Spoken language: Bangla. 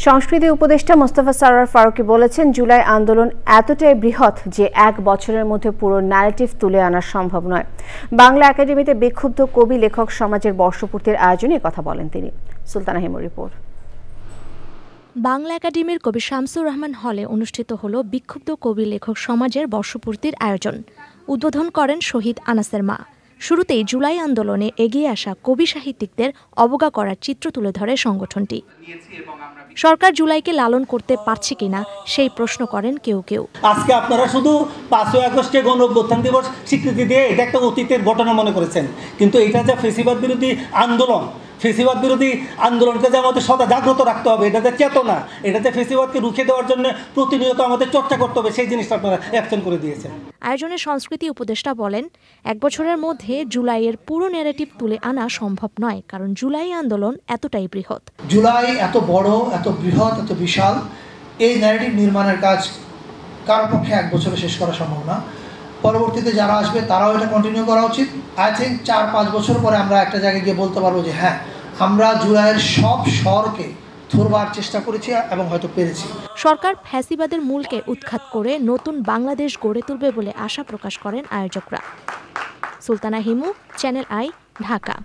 সংস্কৃতি উপদেষ্টা মোস্তফা সরোয়ার ফারুকী বলেছেন, জুলাই আন্দোলন এতটাই বৃহৎ যে এক বছরের মধ্যে পুরো ন্যারেটিভ তুলে আনা সম্ভব নয়। বাংলা একাডেমিতে বিক্ষুব্ধ কবি লেখক সমাজের বর্ষপূর্তির আয়োজনে কথা বলেন তিনি। সুলতানা হিমুর রিপোর্ট। বাংলা একাডেমির কবি শামসুর রহমান হলে অনুষ্ঠিত হলো বিক্ষুব্ধ কবি লেখক সমাজের বর্ষপূর্তির আয়োজন। উদ্বোধন করেন শহীদ আনাসের মা। শুরুতেই জুলাই আন্দোলনে এগিয়ে আসা কবি সাহিত্যিকদের অবজ্ঞা করার চিত্র তুলে ধরে সংগঠনটি। সরকার জুলাইকে লালন করতে পারছে কিনা সেই প্রশ্ন করেন কেউ কেউ। আজকে আপনারা শুধু 5ই আগস্টে গণ অভ্যুত্থান দিবস স্বীকৃতি দিয়ে এটা একটা অতীতের ঘটনা মনে করেছেন, কিন্তু এটা যে ফ্যাসিবাদ বিরোধী আন্দোলন, ফ্যাসিবাদ বিরোধী আন্দোলনকে যে আমাদের সদা জাগ্রত রাখতে হবে, এটাতে চেতনা, এটাতে ফ্যাসিবাদকে রুখে দেওয়ার জন্য প্রতিনিয়ত আমাদের চর্চা করতে হবে, সেই জিনিসটা আপনারা অ্যাবসেন্ট করে দিয়েছেন। আয়োজনে সংস্কৃতি উপদেষ্টা বলেন, এক বছরের মধ্যে জুলাইয়ের পুরো ন্যারেটিভ তুলে আনা সম্ভব নয়, কারণ জুলাই আন্দোলন এতটাই বৃহৎ। জুলাই এত বড়, এত বৃহৎ, এত বিশাল, এই ন্যারেটিভ নির্মাণের কাজ কারোর পক্ষে এক বছরে শেষ করা সম্ভব না। পরবর্তীতে যারা আসবে তারাও এটা কন্টিনিউ করা উচিত। আই থিঙ্ক 4-5 বছর পরে আমরা একটা জায়গায় গিয়ে বলতে পারবো যে হ্যাঁ, আমরা জুলাইয়ের সব স্বরকে ধরবার চেষ্টা করেছি এবং হয়তো পেরেছি। সরকার ফ্যাসিবাদের মূলকে উৎখাত করে নতুন বাংলাদেশ গড়ে তুলবে বলে আশা প্রকাশ করেন আয়োজকরা। Sultana Himu, channel I, Dhaka.